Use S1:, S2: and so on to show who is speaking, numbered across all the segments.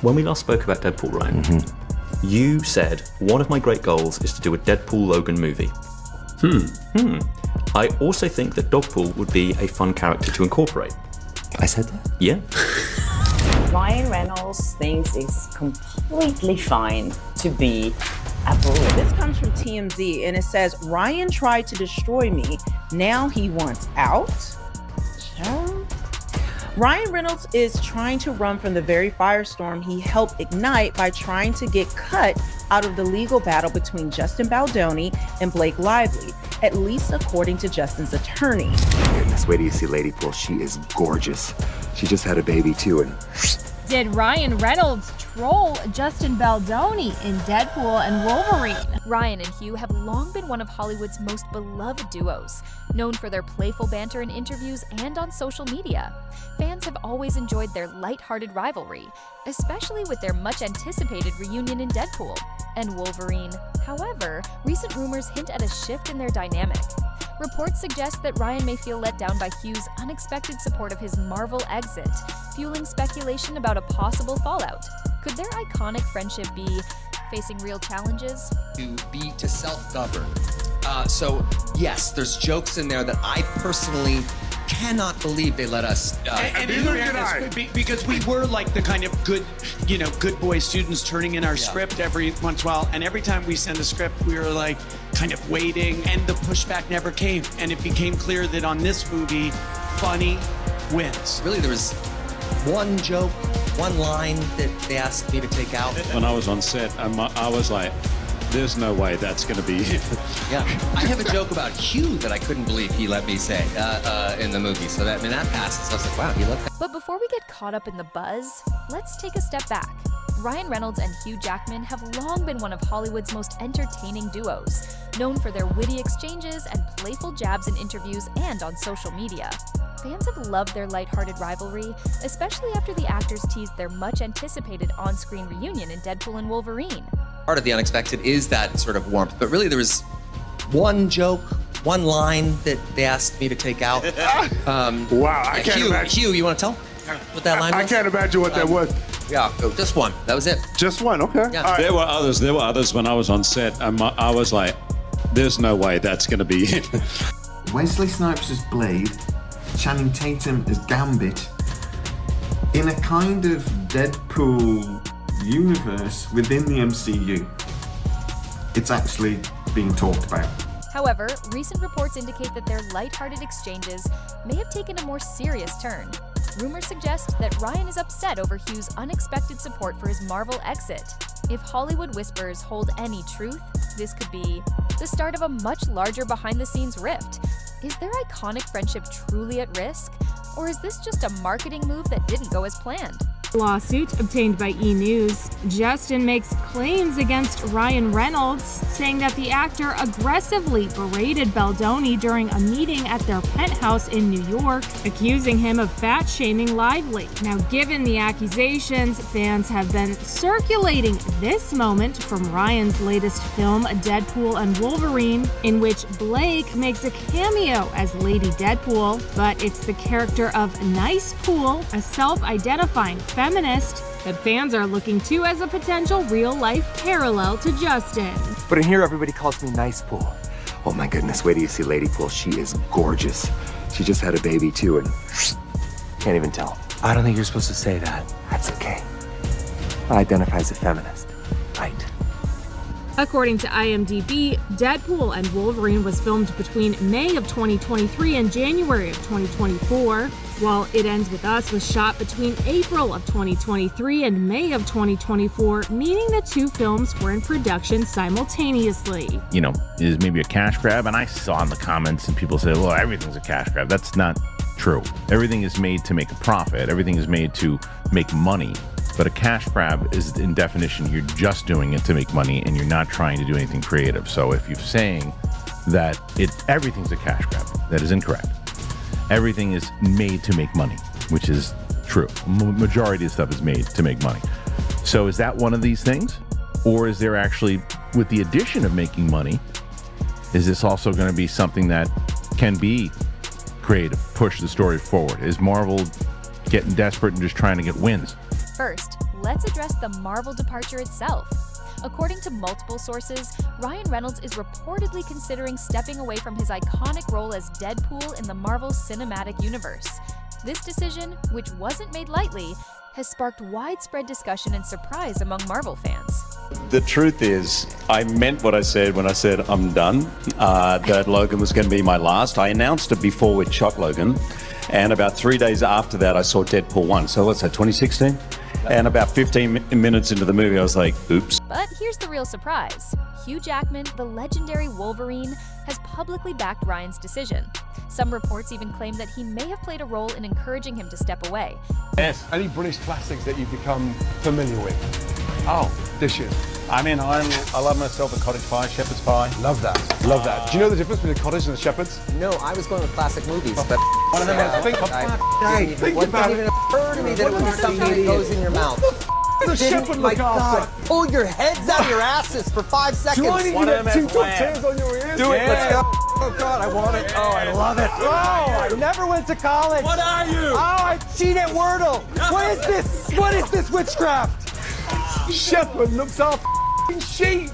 S1: When we last spoke about Deadpool, Ryan, you said one of my great goals is to do a Deadpool-Logan movie. I also think that Dogpool would be a fun character to incorporate.
S2: I said that?
S1: Yeah.
S3: Ryan Reynolds thinks it's completely fine to be a bully.
S4: This comes from TMZ, and it says, Ryan tried to destroy me. Now he wants out? Child. Ryan Reynolds is trying to run from the very firestorm he helped ignite by trying to get cut out of the legal battle between Justin Baldoni and Blake Lively, at least according to Justin's attorney.
S2: Goodness, wait till you see Lady Pool. She is gorgeous. She just had a baby too, and
S5: Did Ryan Reynolds troll Justin Baldoni in Deadpool and Wolverine?
S6: Ryan and Hugh have long been one of Hollywood's most beloved duos, known for their playful banter in interviews and on social media. Fans have always enjoyed their lighthearted rivalry, especially with their much-anticipated reunion in Deadpool and Wolverine. However, recent rumors hint at a shift in their dynamic. Reports suggest that Ryan may feel let down by Hugh's unexpected support of his Marvel exit, fueling speculation about a possible fallout. Could their iconic friendship be facing real challenges?
S7: To self-govern. So yes, there's jokes in there that I personally cannot believe they let us.
S8: And because we were like the kind of good, good boy students turning in our script every once in a while, and every time we send a script, we were like kind of waiting, and the pushback never came. And it became clear that on this movie, funny wins.
S7: Really, there was one joke, one line that they asked me to take out.
S9: When I was on set, I was like, there's no way that's going to be it.
S7: Yeah, I have a joke about Hugh that I couldn't believe he let me say in the movie. So that passed. So I was like, wow, he let that.
S6: But before we get caught up in the buzz, let's take a step back. Ryan Reynolds and Hugh Jackman have long been one of Hollywood's most entertaining duos, known for their witty exchanges and playful jabs in interviews and on social media. Fans have loved their lighthearted rivalry, especially after the actors teased their much-anticipated on-screen reunion in Deadpool and Wolverine.
S7: Part of the unexpected is that sort of warmth, but really there was one joke, one line that they asked me to take out.
S10: Wow, I can't imagine.
S7: Hugh, you want to tell what that line was?
S10: I can't imagine what that was.
S7: Yeah, just one. That was it.
S10: Just one, okay.
S7: Yeah.
S10: All right.
S9: There were others when I was on set. I was like, there's no way that's going to be it.
S11: Wesley Snipes as Blade, Channing Tatum as Gambit, in a kind of Deadpool universe within the MCU. It's actually being talked about.
S6: However, recent reports indicate that their lighthearted exchanges may have taken a more serious turn. Rumors suggest that Ryan is upset over Hugh's unexpected support for his Marvel exit. If Hollywood whispers hold any truth, this could be the start of a much larger behind-the-scenes rift. Is their iconic friendship truly at risk? Or is this just a marketing move that didn't go as planned?
S5: Lawsuit obtained by E! News. Justin makes claims against Ryan Reynolds, saying that the actor aggressively berated Baldoni during a meeting at their penthouse in New York, accusing him of fat-shaming Lively. Now, given the accusations, fans have been circulating this moment from Ryan's latest film, Deadpool and Wolverine, in which Blake makes a cameo as Lady Deadpool, but it's the character of Nice Pool, a self-identifying feminist that fans are looking to as a potential real-life parallel to Justin.
S2: But in here, everybody calls me Nice Pool. Oh my goodness, wait till you see Lady Pool. She is gorgeous. She just had a baby too, and can't even tell. I don't think you're supposed to say that. That's okay. I identify as a feminist. Right.
S5: According to IMDb, Deadpool and Wolverine was filmed between May of 2023 and January of 2024, while It Ends With Us was shot between April of 2023 and May of 2024, meaning the two films were in production simultaneously.
S12: Is maybe a cash grab, and I saw in the comments and people say, well, everything's a cash grab. That's not true. Everything is made to make a profit. Everything is made to make money. But a cash grab is, in definition, you're just doing it to make money and you're not trying to do anything creative. So if you're saying that everything's a cash grab, that is incorrect. Everything is made to make money, which is true. Majority of stuff is made to make money. So is that one of these things? Or is there actually, with the addition of making money, is this also going to be something that can be creative, push the story forward? Is Marvel getting desperate and just trying to get wins?
S6: First, let's let's address the Marvel departure itself. According to multiple sources, Ryan Reynolds is reportedly considering stepping away from his iconic role as Deadpool in the Marvel Cinematic Universe. This decision, which wasn't made lightly, has sparked widespread discussion and surprise among Marvel fans.
S9: The truth is, I meant what I said when I said I'm done, that Logan was going to be my last. I announced it before we shot Logan, and about 3 days after that, I saw Deadpool 1. So what's that, 2016? And about 15 minutes into the movie, I was like, oops.
S6: But here's the real surprise. Hugh Jackman, the legendary Wolverine, has publicly backed Ryan's decision. Some reports even claim that he may have played a role in encouraging him to step away.
S10: Yes. Any British classics that you've become familiar with?
S9: Oh,
S10: Dishes.
S9: I mean, I love myself a cottage pie, shepherd's pie.
S10: Love that. Love that. Do you know the difference between a cottage and a shepherd's?
S2: No, I was going with classic movies, but
S10: One of them is think about it.
S2: it didn't even occur to me that it would be something that goes in your mouth.
S10: The shepherd
S2: My
S10: look after.
S2: God, pull your heads out of your asses for 5 seconds.
S10: Do I need to get 2 top tears on your ears?
S2: Do it, let's go. Oh God, I want it. Oh, I love it. Oh, I never went to college.
S8: What are you?
S2: Oh, I cheat at Wordle. What is this? What is this witchcraft?
S10: Shepherd looks after sheep.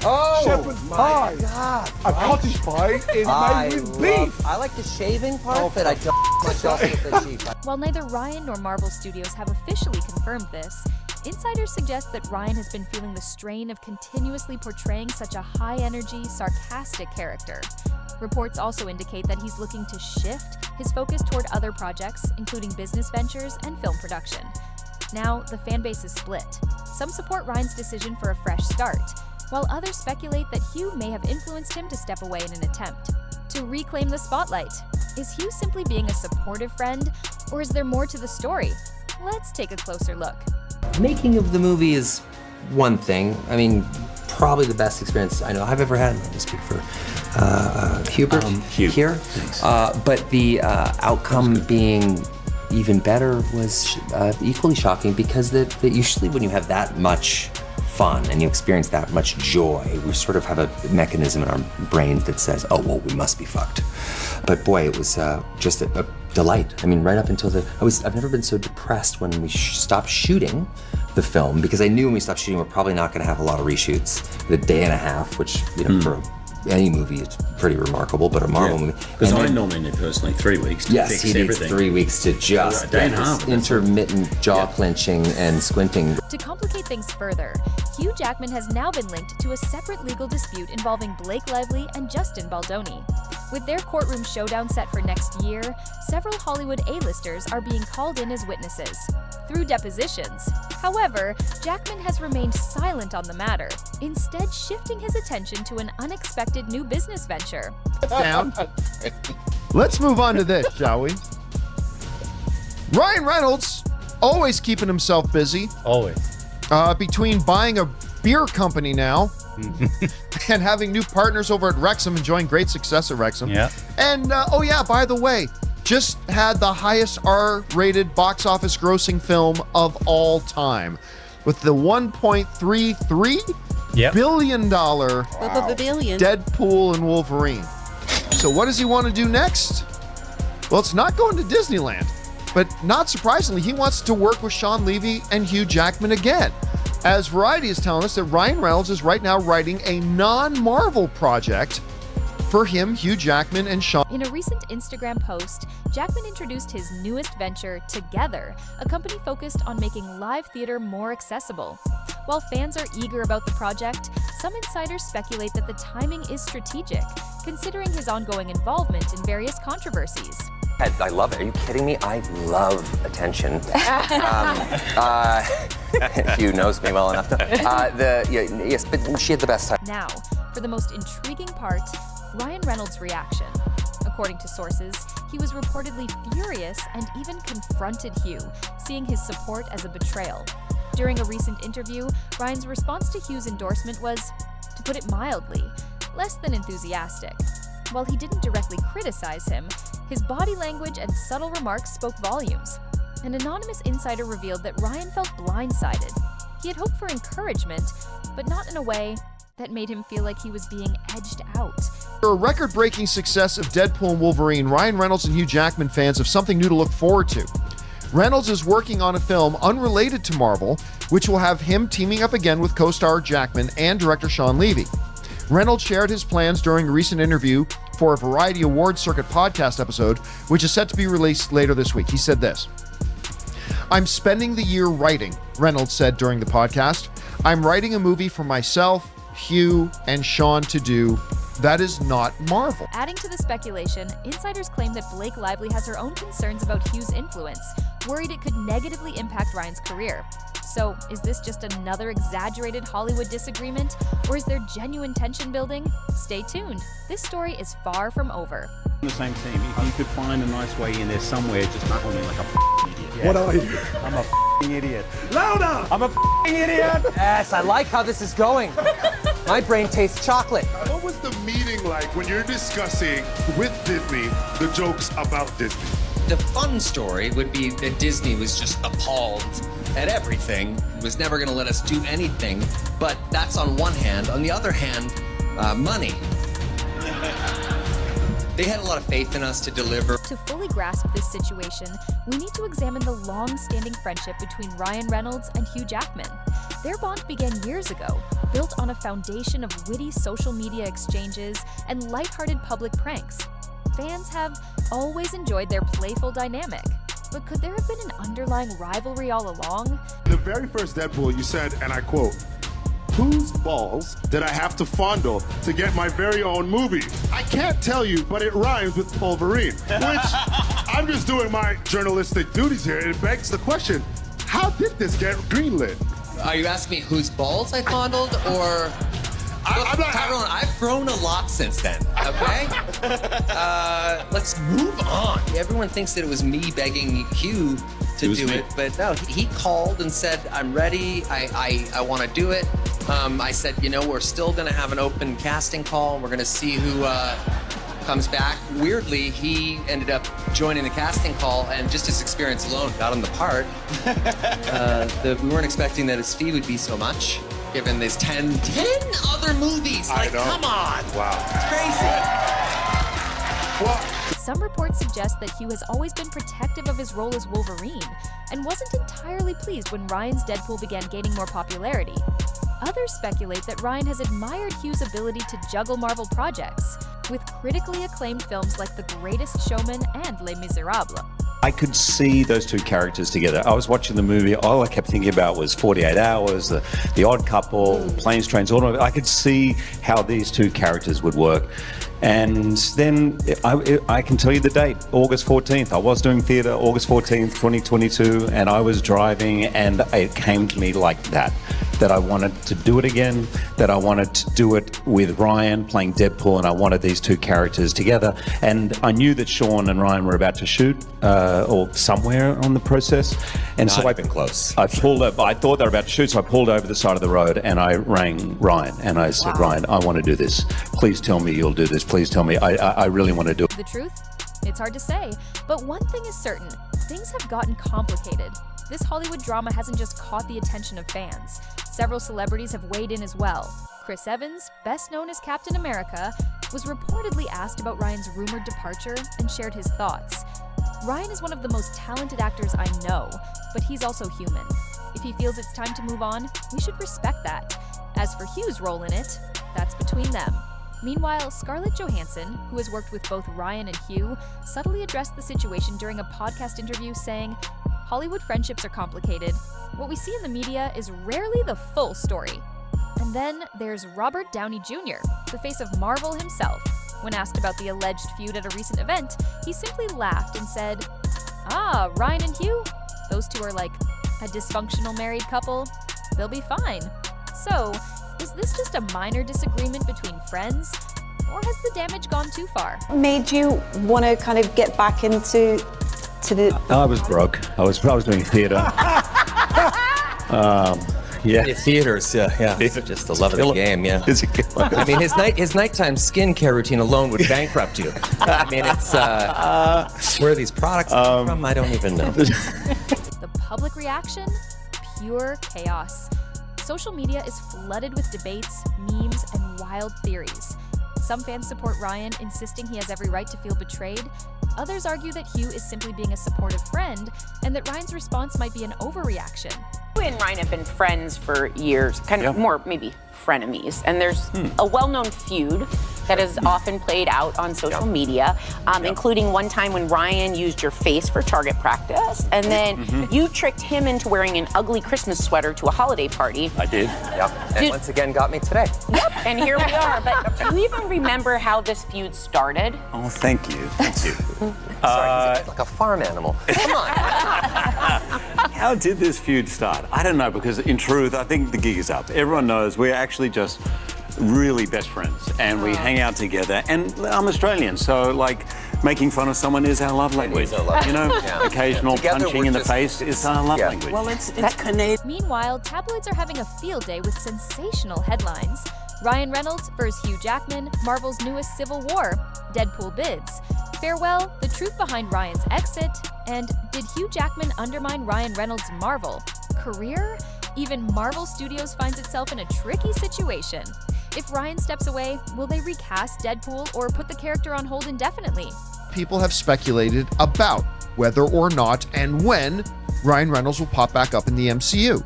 S2: Oh,
S10: Shepherd's pie.
S2: God.
S10: A cottage pie is made with beef.
S2: I like the shaving part, but I don't myself with the sheep.
S6: While neither Ryan nor Marvel Studios have officially confirmed this, insiders suggest that Ryan has been feeling the strain of continuously portraying such a high-energy, sarcastic character. Reports also indicate that he's looking to shift his focus toward other projects, including business ventures and film production. Now, the fan base is split. Some support Ryan's decision for a fresh start, while others speculate that Hugh may have influenced him to step away in an attempt to reclaim the spotlight. Is Hugh simply being a supportive friend, or is there more to the story? Let's take a closer look.
S2: Making of the movie is one thing. I mean, probably the best experience I know I've ever had. I'm going to speak for Hubert here. But the outcome being even better was equally shocking because usually when you have that much fun and you experience that much joy, we sort of have a mechanism in our brains that says, oh, well, we must be fucked. But boy, it was just a delight. I mean, right up until I've never been so depressed when we stopped shooting the film, because I knew when we stopped shooting, we're probably not gonna have a lot of reshoots. The day and a half, which, you know, for any movie, it's pretty remarkable, but a Marvel movie.
S9: Because I normally need personally 3 weeks to fix
S2: he needs
S9: everything.
S2: 3 weeks to just
S9: day and a half.
S2: Intermittent jaw clenching and squinting.
S6: To complicate things further, Hugh Jackman has now been linked to a separate legal dispute involving Blake Lively and Justin Baldoni. With their courtroom showdown set for next year, several Hollywood A-listers are being called in as witnesses through depositions. However, Jackman has remained silent on the matter, instead shifting his attention to an unexpected new business venture.
S13: Down. Let's move on to this, shall we? Ryan Reynolds, always keeping himself busy.
S14: Always.
S13: Between buying a beer company now and having new partners over at Wrexham, enjoying great success at Wrexham.
S14: Yeah.
S13: And, oh yeah, by the way, just had the highest R-rated box office grossing film of all time with the $1.33 billion Deadpool and Wolverine. So what does he want to do next? Well, it's not going to Disneyland, but not surprisingly, he wants to work with Sean Levy and Hugh Jackman again. As Variety is telling us that Ryan Reynolds is right now writing a non-Marvel project for him, Hugh Jackman, and Sean.
S6: In a recent Instagram post, Jackman introduced his newest venture, Together, a company focused on making live theater more accessible. While fans are eager about the project, some insiders speculate that the timing is strategic, considering his ongoing involvement in various controversies.
S2: I love it. Are you kidding me? I love attention. Hugh knows me well enough. Yes, but she had the best time.
S6: Now, for the most intriguing part, Ryan Reynolds' reaction. According to sources, he was reportedly furious and even confronted Hugh, seeing his support as a betrayal. During a recent interview, Ryan's response to Hugh's endorsement was, to put it mildly, less than enthusiastic. While he didn't directly criticize him, his body language and subtle remarks spoke volumes. An anonymous insider revealed that Ryan felt blindsided. He had hoped for encouragement, but not in a way that made him feel like he was being edged out.
S13: For a record-breaking success of Deadpool and Wolverine, Ryan Reynolds and Hugh Jackman fans have something new to look forward to. Reynolds is working on a film unrelated to Marvel, which will have him teaming up again with co-star Jackman and director Sean Levy. Reynolds shared his plans during a recent interview for a Variety Awards Circuit podcast episode, which is set to be released later this week. He said this: "I'm spending the year writing," Reynolds said during the podcast. "I'm writing a movie for myself, Hugh, and Sean to do. That is not Marvel."
S6: Adding to the speculation, insiders claim that Blake Lively has her own concerns about Hugh's influence, worried it could negatively impact Ryan's career. So, is this just another exaggerated Hollywood disagreement, or is there genuine tension building? Stay tuned. This story is far from over.
S14: The same team. If you could find a nice way in there somewhere, just not me like a idiot. Yeah.
S15: What are you?
S14: I'm a idiot.
S15: Louder!
S14: I'm a idiot!
S16: Yes, I like how this is going. My brain tastes chocolate.
S17: What was the meeting like when you're discussing with Disney the jokes about Disney?
S7: The fun story would be that Disney was just appalled at everything, was never going to let us do anything. But that's on one hand. On the other hand, money. They had a lot of faith in us to deliver.
S6: To fully grasp this situation, we need to examine the long-standing friendship between Ryan Reynolds and Hugh Jackman. Their bond began years ago, built on a foundation of witty social media exchanges and lighthearted public pranks. Fans have always enjoyed their playful dynamic. But could there have been an underlying rivalry all along?
S17: The very first Deadpool, you said, and I quote, "Whose balls did I have to fondle to get my very own movie? I can't tell you, but it rhymes with Wolverine," which I'm just doing my journalistic duties here. It begs the question, how did this get greenlit?
S7: Are you asking me whose balls I fondled, or... Tyrone, I've grown a lot since then, okay? Let's move on. Everyone thinks that it was me begging Hugh to do it, but no, he called and said, "I'm ready, I want to do it." I said, you know, we're still going to have an open casting call. We're going to see who comes back. Weirdly, he ended up joining the casting call, and just his experience alone got him the part. We weren't expecting that his fee would be so much, given there's 10 other movies. Like, come on.
S17: Wow.
S7: It's crazy.
S6: Some reports suggest that Hugh has always been protective of his role as Wolverine, and wasn't entirely pleased when Ryan's Deadpool began gaining more popularity. Others speculate that Ryan has admired Hugh's ability to juggle Marvel projects, with critically acclaimed films like The Greatest Showman and Les Miserables.
S9: I could see those two characters together. I was watching the movie, all I kept thinking about was 48 Hours, the Odd Couple, Planes, Trains, Automobile. I could see how these two characters would work. And then I can tell you the date, August 14th. I was doing theatre, August 14th, 2022, and I was driving, and it came to me like that I wanted to do it again, that I wanted to do it with Ryan playing Deadpool, and I wanted these two characters together. And I knew that Sean and Ryan were about to shoot, or somewhere on the process. And so I've been close. I pulled up, I thought they were about to shoot, so I pulled over the side of the road and I rang Ryan and I said, "Ryan, I want to do this. Please tell me you'll do this. Please tell me. I really want to do it."
S6: The truth? It's hard to say, but one thing is certain. Things have gotten complicated. This Hollywood drama hasn't just caught the attention of fans. Several celebrities have weighed in as well. Chris Evans, best known as Captain America, was reportedly asked about Ryan's rumored departure and shared his thoughts. Ryan is one of the most talented actors I know, but he's also human. If he feels it's time to move on, we should respect that. As for Hugh's role in it, that's between them. Meanwhile, Scarlett Johansson, who has worked with both Ryan and Hugh, subtly addressed the situation during a podcast interview, saying, "Hollywood friendships are complicated. What we see in the media is rarely the full story." And then there's Robert Downey Jr., the face of Marvel himself. When asked about the alleged feud at a recent event, he simply laughed and said, "Ah, Ryan and Hugh? Those two are like a dysfunctional married couple. They'll be fine." So, is this just a minor disagreement between friends? Or has the damage gone too far?
S18: Made you want to kind of get back into the...
S9: I was broke. I was doing theatre. Yeah.
S16: Theaters, yeah. Just the love of the game, yeah. I mean, his nighttime skincare routine alone would bankrupt you. I mean, it's where are these products come from? I don't even know.
S6: The public reaction? Pure chaos. Social media is flooded with debates, memes, and wild theories. Some fans support Ryan, insisting he has every right to feel betrayed. Others argue that Hugh is simply being a supportive friend, and that Ryan's response might be an overreaction.
S15: and Ryan have been friends for years, kind of more maybe frenemies. And there's a well-known feud that is often played out on social media, including one time when Ryan used your face for target practice, and then you tricked him into wearing an ugly Christmas sweater to a holiday party.
S9: I did.
S16: Yep. And once again got me today.
S15: Yep, and here we are. But do you even remember how this feud started?
S9: Oh, thank you. Thank you.
S16: Sorry, he's like a farm animal. Come on.
S9: How did this feud start? I don't know, because in truth, I think the gig is up. Everyone knows we're actually just really best friends, and we hang out together. And I'm Australian, so like making fun of someone is our love language. You know, occasional punching in the face is our love language.
S6: Well, it's Canadian. Meanwhile, tabloids are having a field day with sensational headlines. Ryan Reynolds versus Hugh Jackman, Marvel's newest Civil War, Deadpool bids, farewell, the truth behind Ryan's exit, and did Hugh Jackman undermine Ryan Reynolds' Marvel career? Even Marvel Studios finds itself in a tricky situation. If Ryan steps away, will they recast Deadpool or put the character on hold indefinitely?
S13: People have speculated about whether or not and when Ryan Reynolds will pop back up in the MCU,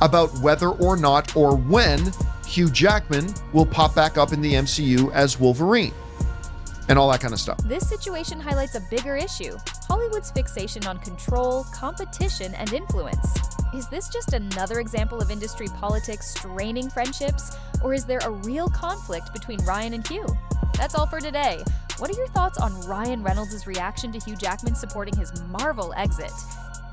S13: about whether or not or when Hugh Jackman will pop back up in the MCU as Wolverine, and all that kind of stuff.
S6: This situation highlights a bigger issue: Hollywood's fixation on control, competition, and influence. Is this just another example of industry politics straining friendships, or is there a real conflict between Ryan and Hugh? That's all for today. What are your thoughts on Ryan Reynolds' reaction to Hugh Jackman supporting his Marvel exit?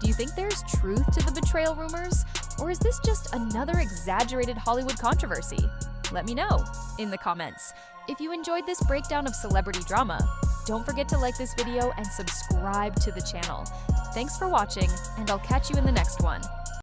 S6: Do you think there's truth to the betrayal rumors, or is this just another exaggerated Hollywood controversy? Let me know in the comments. If you enjoyed this breakdown of celebrity drama, don't forget to like this video and subscribe to the channel. Thanks for watching, and I'll catch you in the next one.